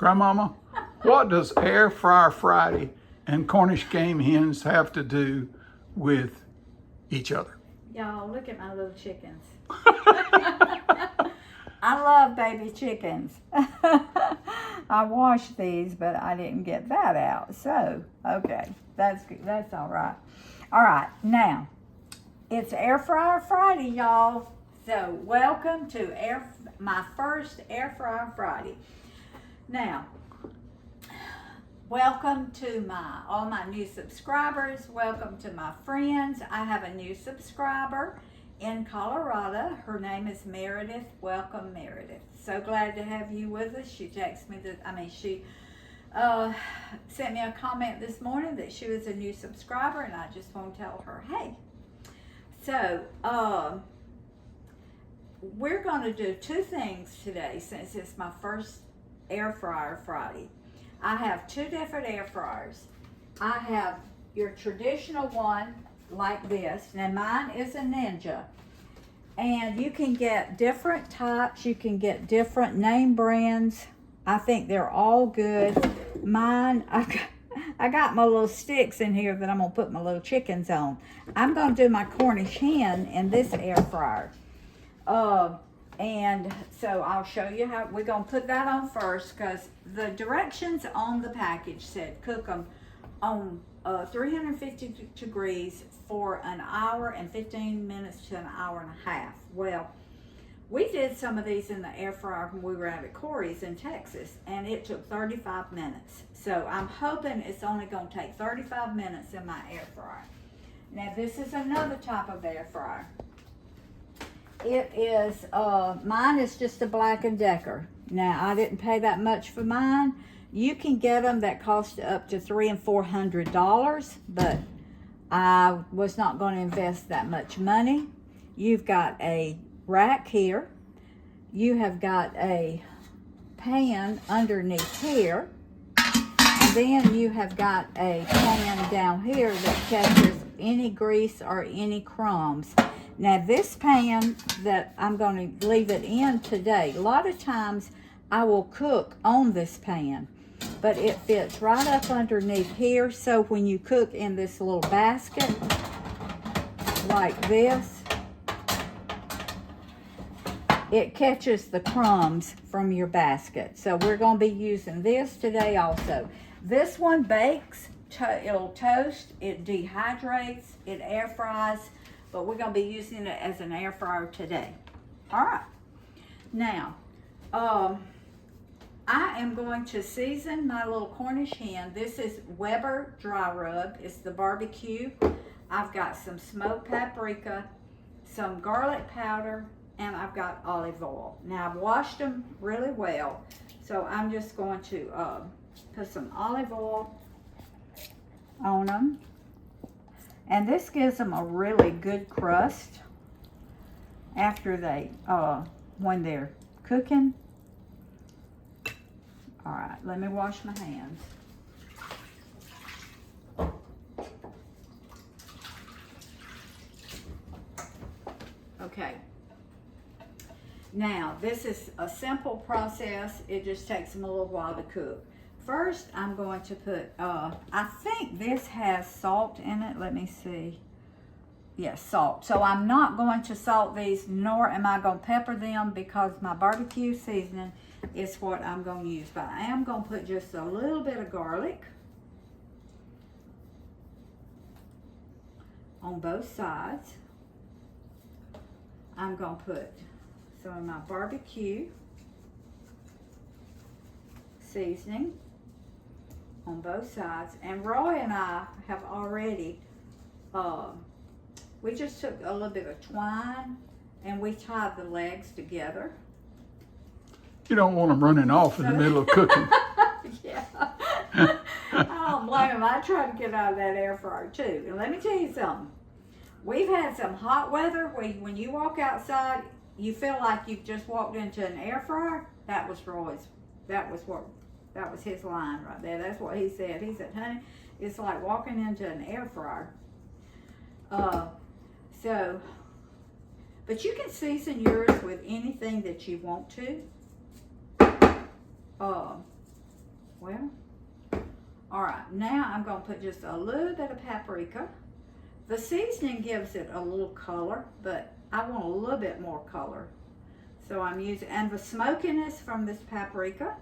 Grandmama, what does Air Fryer Friday and Cornish game hens have to do with each other? Y'all, look at my little chickens. I love baby chickens. I washed these, but I didn't get that out. So, okay, that's good. That's all right. All right, now, it's Air Fryer Friday, y'all. So, welcome to my first Air Fryer Friday. Now, welcome to all my new subscribers. Welcome to my friends. I have a new subscriber in Colorado. Her name is Meredith. Welcome, Meredith. So glad to have you with us. She texted me she sent me a comment this morning that she was a new subscriber, and I just want to tell her, hey. So, we're going to do two things today since it's my first Air Fryer Friday. I have two different air fryers. I have your traditional one like this. Now mine is a Ninja. And you can get different types. You can get different name brands. I think they're all good. Mine, I got my little sticks in here that I'm going to put my little chickens on. I'm going to do my Cornish hen in this air fryer. And so I'll show you how we're going to put that on first, because the directions on the package said cook them on 350 degrees for an hour and 15 minutes to an hour and a half. Well, we did some of these in the air fryer when we were out at Corey's in Texas, and it took 35 minutes. So I'm hoping it's only going to take 35 minutes in my air fryer. Now this is another type of air fryer. It is, mine is just a Black & Decker. Now, I didn't pay that much for mine. You can get them that cost up to $300 and $400, but I was not going to invest that much money. You've got a rack here. You have got a pan underneath here. And then you have got a pan down here that catches any grease or any crumbs. Now this pan that I'm going to leave it in today, a lot of times I will cook on this pan, but it fits right up underneath here. So when you cook in this little basket like this, it catches the crumbs from your basket. So we're going to be using this today also. This one bakes, it'll toast, it dehydrates, it air fries, but we're going to be using it as an air fryer today. All right. Now, I am going to season my little Cornish hen. This is Weber dry rub. It's the barbecue. I've got some smoked paprika, some garlic powder, and I've got olive oil. Now, I've washed them really well, so I'm just going to put some olive oil on them. And this gives them a really good crust after when they're cooking. All right, let me wash my hands. Okay. Now, this is a simple process. It just takes them a little while to cook. First, I'm going to put, I think this has salt in it. Let me see. Yes, salt. So I'm not going to salt these, nor am I going to pepper them, because my barbecue seasoning is what I'm going to use. But I am going to put just a little bit of garlic on both sides. I'm going to put some of my barbecue seasoning on both sides. And Roy and I have already, we just took a little bit of twine and we tied the legs together. You don't want them running off in the middle of cooking. Yeah. I don't blame him. I try to get out of that air fryer too. And let me tell you something. We've had some hot weather where when you walk outside, you feel like you've just walked into an air fryer. That was Roy's. That was his line right there. That's what he said. He said, honey, it's like walking into an air fryer. But you can season yours with anything that you want to. Well, all right, now I'm gonna put just a little bit of paprika. The seasoning gives it a little color, but I want a little bit more color. So I'm using, and the smokiness from this paprika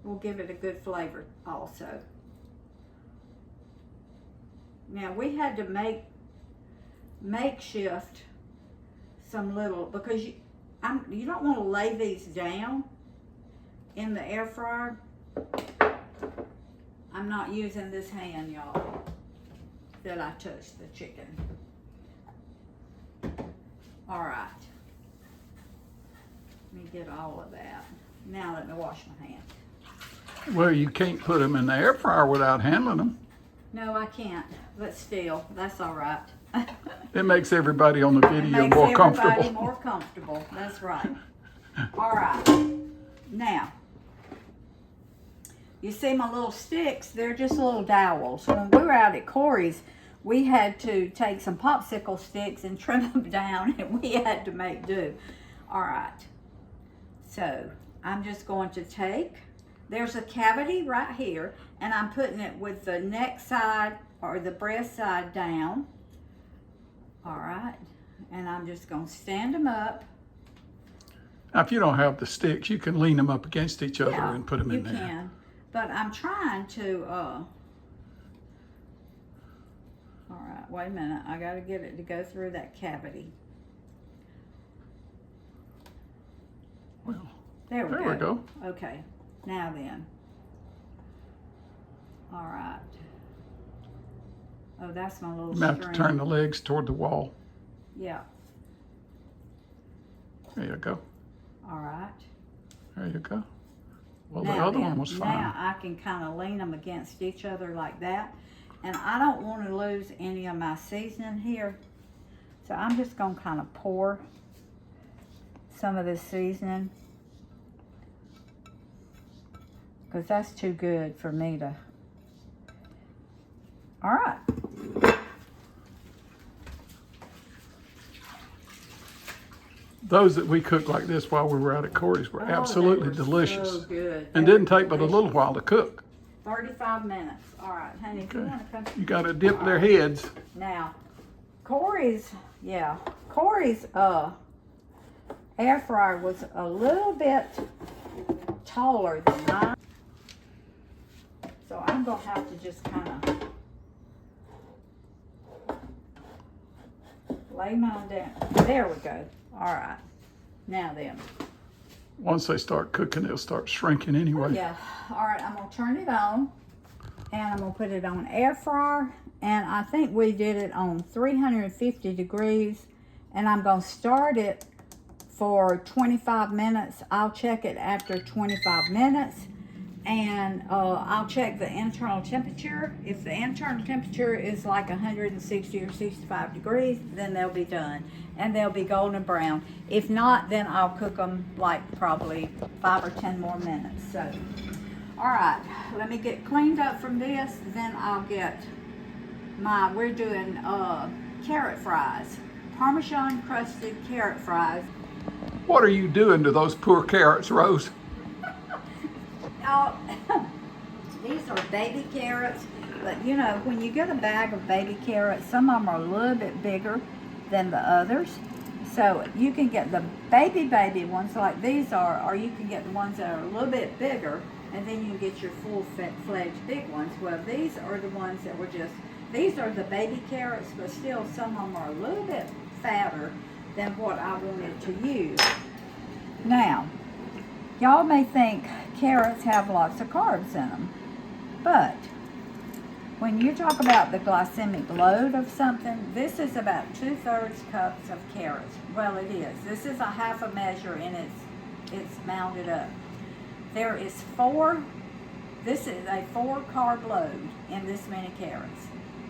will give it a good flavor also. Now we had to makeshift some little, because you don't want to lay these down in the air fryer. I'm not using this hand, y'all, that I touched the chicken. All right. Let me get all of that. Now let me wash my hands. Well, you can't put them in the air fryer without handling them. No, I can't, but still, that's all right. It makes everybody on the video more comfortable. Everybody more comfortable, that's right. All right, now, you see my little sticks, they're just little dowels. When we were out at Corey's, we had to take some popsicle sticks and trim them down, and we had to make do. All right, so I'm just going to take, there's a cavity right here, and I'm putting it with the neck side or the breast side down. All right, and I'm just gonna stand them up. Now, if you don't have the sticks, you can lean them up against each other and put them in there. You can, but I'm trying to, all right, wait a minute. I gotta get it to go through that cavity. Well, there we we go. Okay, now then. All right. Oh, that's my little You have to string. turn the legs toward the wall. Yeah, There you go. all right. There you go. Well, the Now other then, one was fine. Now I can kind of lean them against each other like that. And I don't want to lose any of my seasoning here. So I'm just going to kind of pour some of this seasoning, because that's too good for me to. All right. Those that we cooked like this while we were out at Corey's were absolutely they were delicious. So good. And They didn't were take but a delicious. little while to cook. 35 minutes. All right, honey, if you Okay. want to come. You got to dip their heads. Now, Corey's air fryer was a little bit taller than mine. So I'm going to have to just kind of lay mine down. There we go. All right. Now then. Once they start cooking, they'll start shrinking anyway. Yeah. All right, I'm going to turn it on. And I'm going to put it on air fryer. And I think we did it on 350 degrees. And I'm going to start it for 25 minutes. I'll check it after 25 minutes. And I'll check the internal temperature. If the internal temperature is like 160 or 65 degrees, then they'll be done. And they'll be golden brown. If not, then I'll cook them like probably 5 or 10 more minutes. So, all right, let me get cleaned up from this. Then I'll get we're doing carrot fries. Parmesan crusted carrot fries. What are you doing to those poor carrots, Rose? Oh, these are baby carrots, but you know, when you get a bag of baby carrots, some of them are a little bit bigger than the others. So you can get the baby ones like these are, or you can get the ones that are a little bit bigger, and then you can get your full-fledged big ones. Well, these are the ones that were these are the baby carrots, but still some of them are a little bit fatter than what I wanted to use. Now, y'all may think carrots have lots of carbs in them, but when you talk about the glycemic load of something, this is about 2/3 cups of carrots. Well, it is. This is a half a measure, and it's mounted up. This is a 4 carb load in this many carrots.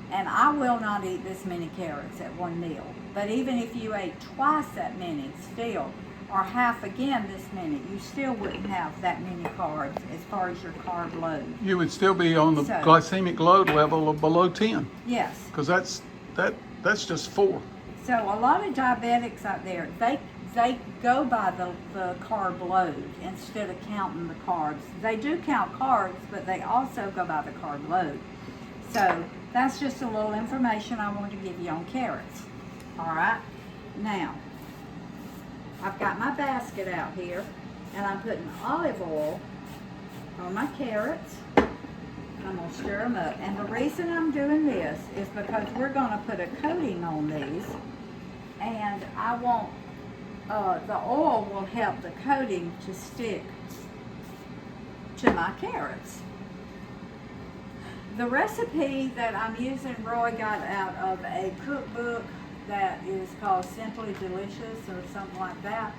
And I will not eat this many carrots at one meal. But even if you ate twice that many still, or half again this many, you still wouldn't have that many carbs as far as your carb load. You would still be on the So- glycemic load level of below 10, Yes. because that's just 4. So a lot of diabetics out there, they go by the carb load instead of counting the carbs. They do count carbs, but they also go by the carb load. So that's just a little information I wanted to give you on carrots. All right, now I've got my basket out here, and I'm putting olive oil on my carrots. I'm going to stir them up. And the reason I'm doing this is because we're going to put a coating on these, and I want the oil will help the coating to stick to my carrots. The recipe that I'm using, Roy got out of a cookbook that is called Simply Delicious or something like that,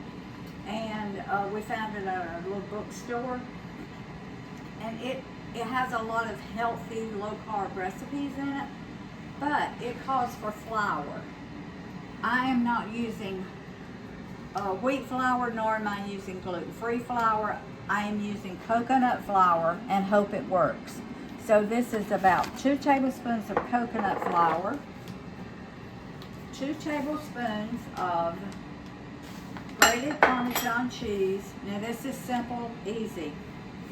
and we found it at a little bookstore, and it has a lot of healthy low-carb recipes in it, but it calls for flour. I am not using wheat flour, nor am I using gluten-free flour. I am using coconut flour and hope it works. So this is about 2 tablespoons of coconut flour, 2 tablespoons of grated Parmesan cheese. Now this is simple, easy.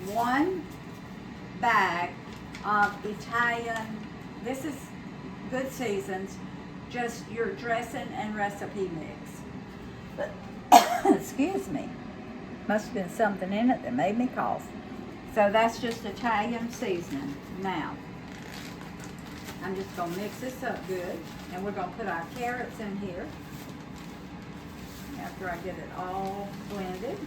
1 bag of Italian, this is Good Seasons, just your dressing and recipe mix. But, excuse me, must have been something in it that made me cough. So that's just Italian seasoning. Now, I'm just going to mix this up good, and we're going to put our carrots in here after I get it all blended.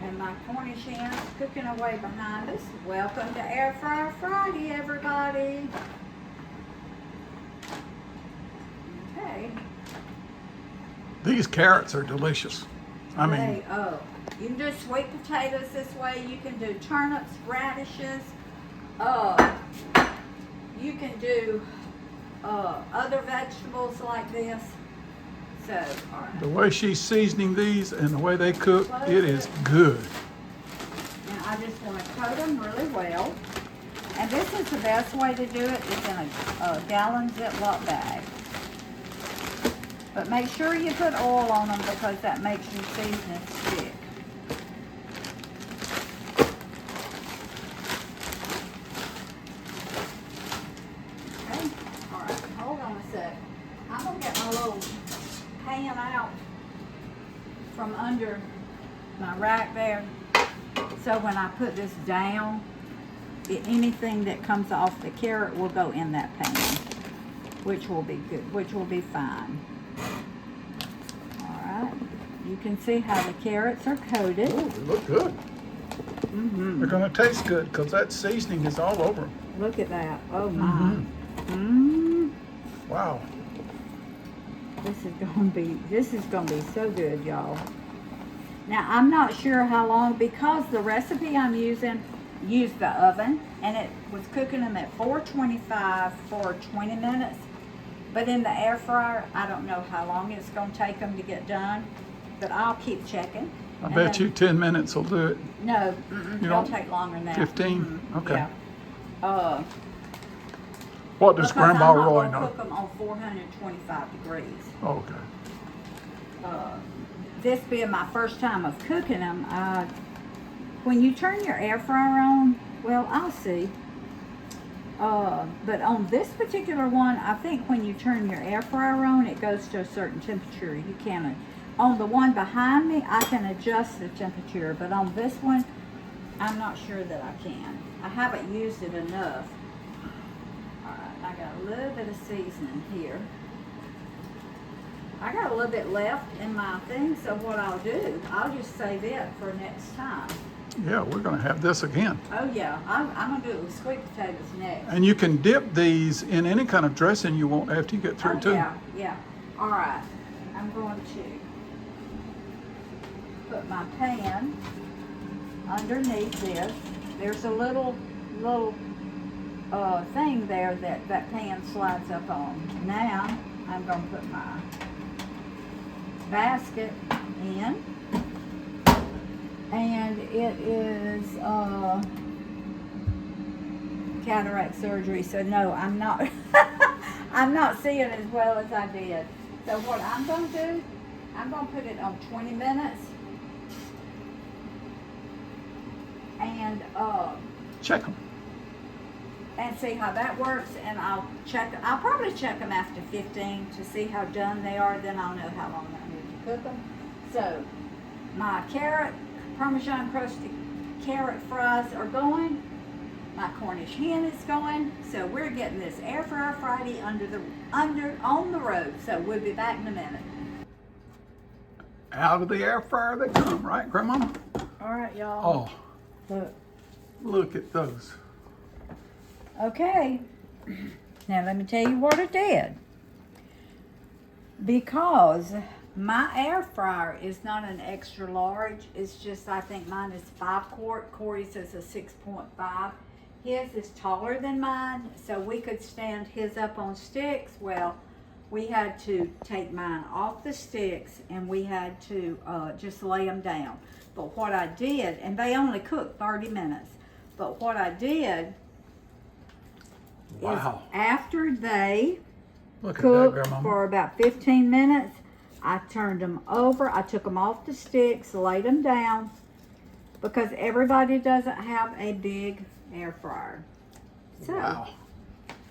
And my Cornish Hen is cooking away behind us. Welcome to Air Fryer Friday, everybody. Okay. These carrots are delicious. I mean, You can do sweet potatoes this way. You can do turnips, radishes. You can do other vegetables like this. So, all right. the way she's seasoning these and the way they cook, it is good. And I just want to coat them really well. And this is the best way to do it, is in a gallon Ziploc bag. But make sure you put oil on them because that makes your seasoning stick. Okay, all right, hold on a sec. I'm gonna get my little pan out from under my rack there. So when I put this down, anything that comes off the carrot will go in that pan, which will be good, which will be fine. You can see how the carrots are coated. Oh, they look good. Mm-hmm. They're going to taste good because that seasoning is all over them. Look at that. Oh my. Mm-hmm. Wow. This is gonna be so good, y'all. Now I'm not sure how long, because the recipe I'm using used the oven, and it was cooking them at 425 for 20 minutes. But in the air fryer, I don't know how long it's gonna take them to get done. But I'll keep checking. I bet you 10 minutes will do it. No, You it'll don't- take longer than that. 15? Mm-hmm. Okay. Yeah. What does Because Grandma I'm not Roy gonna know? cook them on 425 degrees. Oh, okay. This being my first time of cooking them, when you turn your air fryer on, well, I'll see. But on this particular one, I think when you turn your air fryer on, it goes to a certain temperature. You can. On the one behind me, I can adjust the temperature, but on this one, I'm not sure that I can. I haven't used it enough. All right, I got a little bit of seasoning here. I got a little bit left in my thing, so what I'll do, I'll just save it for next time. Yeah, we're going to have this again. Oh yeah, I'm going to do it with sweet potatoes next. And you can dip these in any kind of dressing you want after you get through, too. Yeah. All right, I'm going to put my pan underneath this. There's a little thing there that pan slides up on. Now I'm going to put my basket in, and it is cataract surgery, so no, I'm not I'm not seeing as well as I did. So what I'm gonna do, I'm gonna put it on 20 minutes. And Check them. and see how that works, and I'll probably check them after 15 to see how done they are, then I'll know how long I need to cook them. So my Parmesan crusted carrot fries are going. My Cornish hen is going. So we're getting this air fryer Friday on the road. So we'll be back in a minute. Out of the air fryer they come, right, Grandma? All right, y'all. Oh, look at those. Okay, now let me tell you what I did. Because my air fryer is not an extra large, it's just, I think mine is 5 quart. Corey's is a 6.5. His is taller than mine, so we could stand his up on sticks. Well, we had to take mine off the sticks and we had to just lay them down. But what I did, and they only cook 30 minutes, but what I did is after they cooked for about 15 minutes, I turned them over, I took them off the sticks, laid them down, because everybody doesn't have a big air fryer. So, wow.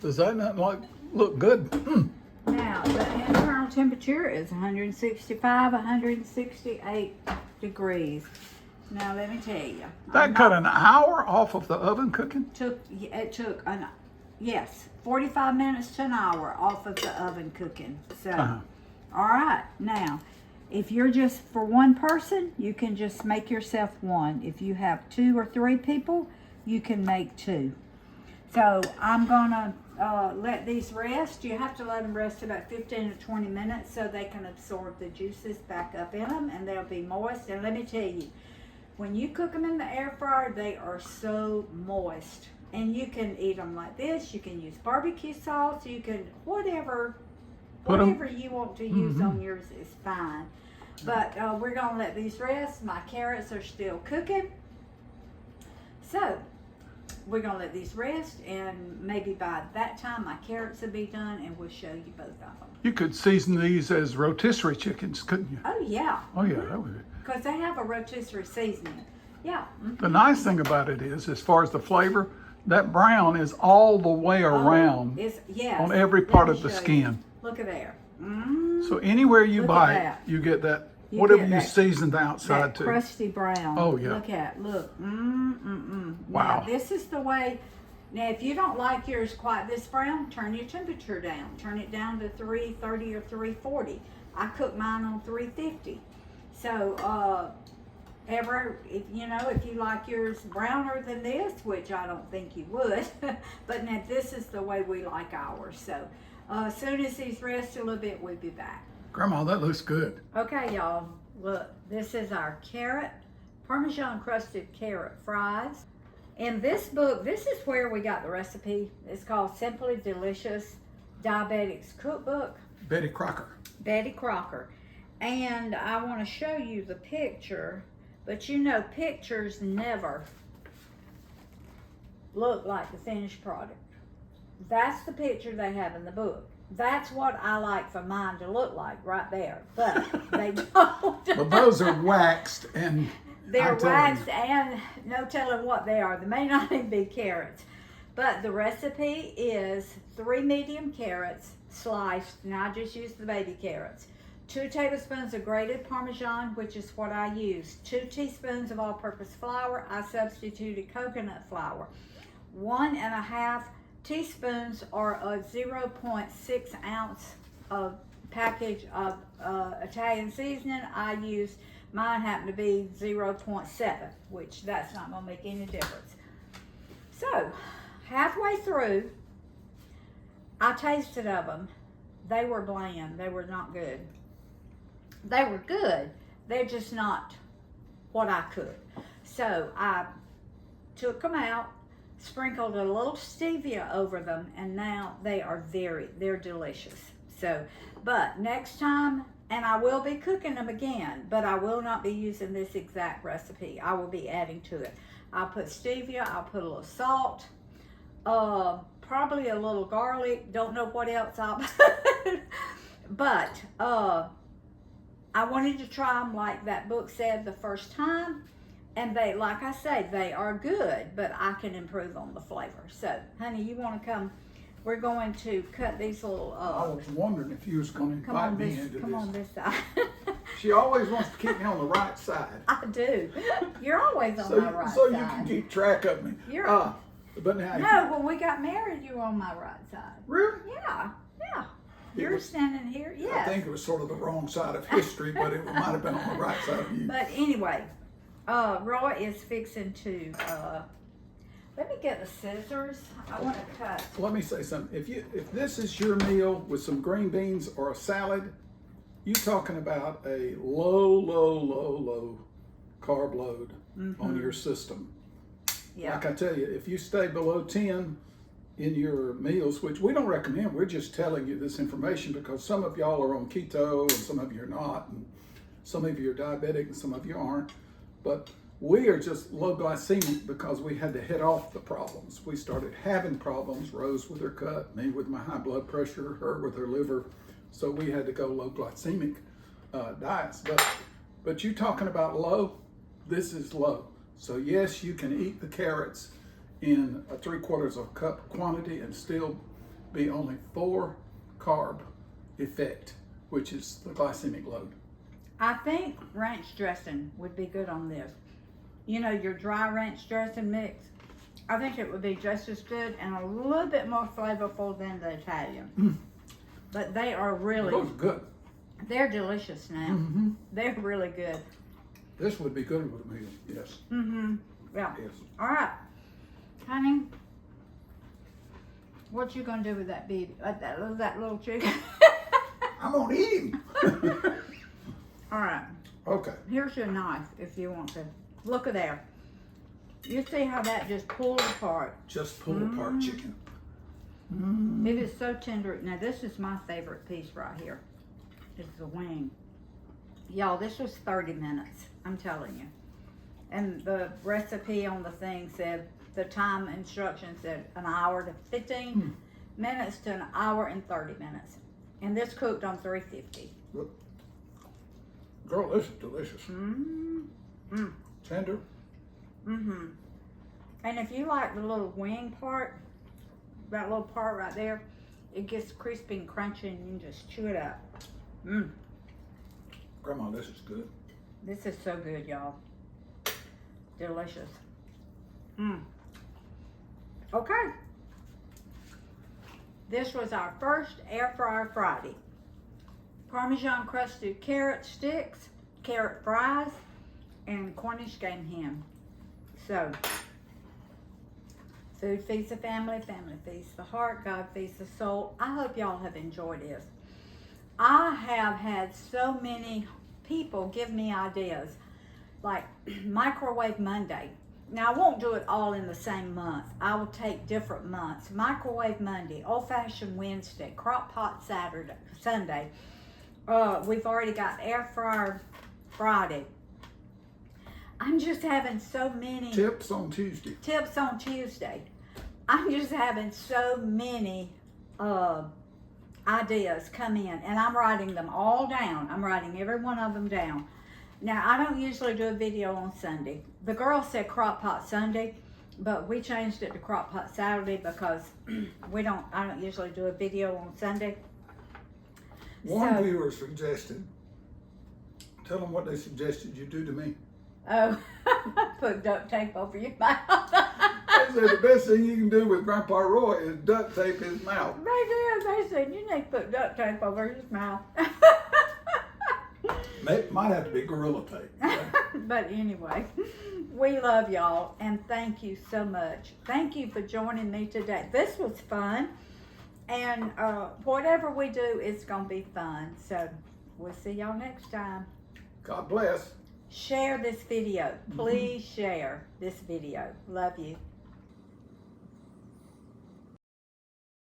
Does that not look good? Now, the internal temperature is 165, 168 degrees. Now, let me tell you. That cut an hour off of the oven cooking? It took, 45 minutes to an hour off of the oven cooking. So, all right. Now, if you're just for one person, you can just make yourself one. If you have 2 or 3 people, you can make 2. So, I'm going to let these rest. You have to let them rest about 15 to 20 minutes so they can absorb the juices back up in them and they'll be moist. And let me tell you, when you cook them in the air fryer, they are so moist. And you can eat them like this. You can use barbecue sauce. You can, whatever you want to use on yours is fine. But we're going to let these rest. My carrots are still cooking. So, we're going to let these rest, and maybe by that time my carrots will be done, and we'll show you both of them. You could season these as rotisserie chickens, couldn't you? Oh, yeah. Oh, yeah, that would be. Because they have a rotisserie seasoning. Yeah. The nice thing about it is, as far as the flavor, that brown is all the way around on every part of the skin. Look at there. So anywhere you bite, you get that, whatever you season the outside to. Crusty brown. Oh, yeah. Look. Wow. Now, this is the way. Now, if you don't like yours quite this brown, turn your temperature down. Turn it down to 330 or 340. I cook mine on 350. So, if you like yours browner than this, which I don't think you would, but now this is the way we like ours. So, as soon as these rest a little bit, we'll be back. Grandma, that looks good. Okay, y'all. Look, this is our Parmesan crusted carrot fries. In this book, this is where we got the recipe. It's called Simply Delicious Diabetics Cookbook. Betty Crocker. Betty Crocker. And I want to show you the picture, but pictures never look like the finished product. That's the picture they have in the book. That's what I like for mine to look like right there, but they don't. But those are waxed and they're waxed and no telling what they are. They may not even be carrots. But the recipe is 3 medium carrots sliced, and I just used the baby carrots. 2 tablespoons of grated Parmesan, which is what I use. 2 teaspoons of all-purpose flour. I substituted coconut flour. 1.5 teaspoons or a 0.6 ounce of package of Italian seasoning. Mine happened to be 0.7, which that's not going to make any difference. So, halfway through, I tasted of them. They were bland. They were not good. They were good. They're just not what I could. So, I took them out, sprinkled a little stevia over them, and now they're delicious. So, but next time, and I will be cooking them again, but I will not be using this exact recipe. I will be adding to it. I'll put stevia, I'll put a little salt, probably a little garlic. Don't know what else I'll put. But I wanted to try them like that book said the first time. And they, like I say, they are good, but I can improve on the flavor. So, honey, you want to come? We're going to cut these little. I was wondering if you was going to invite me into this. Come on this side. She always wants to keep me on the right side. I do. You're always on my right side. So you can keep track of me. But now. No, when we got married, you were on my right side. Really? Yeah. You're standing here. Yes. I think it was sort of the wrong side of history, but it might have been on the right side of you. But anyway, Roy is fixing to. Let me get the scissors. I want to cut. Let me say something. If this is your meal with some green beans or a salad, you're talking about a low carb load on your system. Yeah. Like I tell you, if you stay below 10 in your meals, which we don't recommend, we're just telling you this information because some of y'all are on keto and some of you are not, and some of you are diabetic and some of you aren't. But we are just low glycemic because we had to head off the problems. We started having problems, Rose with her gut, me with my high blood pressure, her with her liver. So we had to go low glycemic diets. But you talking about low, this is low. So yes, you can eat the carrots in a 3/4 cup quantity and still be only 4 carb effect, which is the glycemic load. I think ranch dressing would be good on this. You know, your dry ranch dressing mix. I think it would be just as good and a little bit more flavorful than the Italian. But they are really. Those are good. They're delicious now. They're really good. This would be good with a meal, yes. Yeah. Yes. All right, honey. What you gonna do with that baby? That little chicken? I'm gonna eat him. All right. Okay. Here's your knife if you want to. Look at there. You see how that just pulled apart? Just pull apart chicken. It is so tender. Now this is my favorite piece right here. It's the wing. Y'all, this was 30 minutes. I'm telling you. And the recipe on the thing said, the time instructions said an hour to 15 minutes to an hour and 30 minutes. And this cooked on 350. Girl, this is delicious. Tender. And if you like the little wing part, that little part right there, it gets crispy and crunchy and you can just chew it up. Grandma, this is good. This is so good, y'all. Delicious. Okay. This was our first air fryer Friday. Parmesan crusted carrot sticks, carrot fries, and Cornish game hen. So, food feeds the family, family feeds the heart, God feeds the soul. I hope y'all have enjoyed this. I have had so many people give me ideas, like Microwave Monday. Now, I won't do it all in the same month. I will take different months. Microwave Monday, Old Fashioned Wednesday, Crock Pot Sunday. We've already got Air Fryer Friday. I'm just having so many Tips on Tuesday. tips on Tuesday. I'm just having so many ideas come in, and I'm writing them all down. I'm writing every one of them down. Now, I don't usually do a video on Sunday. The girl said Crock Pot Sunday, but we changed it to Crock Pot Saturday because I don't usually do a video on Sunday. One viewer suggested, tell them what they suggested you do to me. Oh, put duct tape over your mouth. They said the best thing you can do with Grandpa Roy is duct tape his mouth. They did. They said, you need to put duct tape over his mouth. Might have to be Gorilla Tape. But anyway, we love y'all and thank you so much. Thank you for joining me today. This was fun, and whatever we do, it's going to be fun. So we'll see y'all next time. God bless. Share this video. Please share this video. Love you.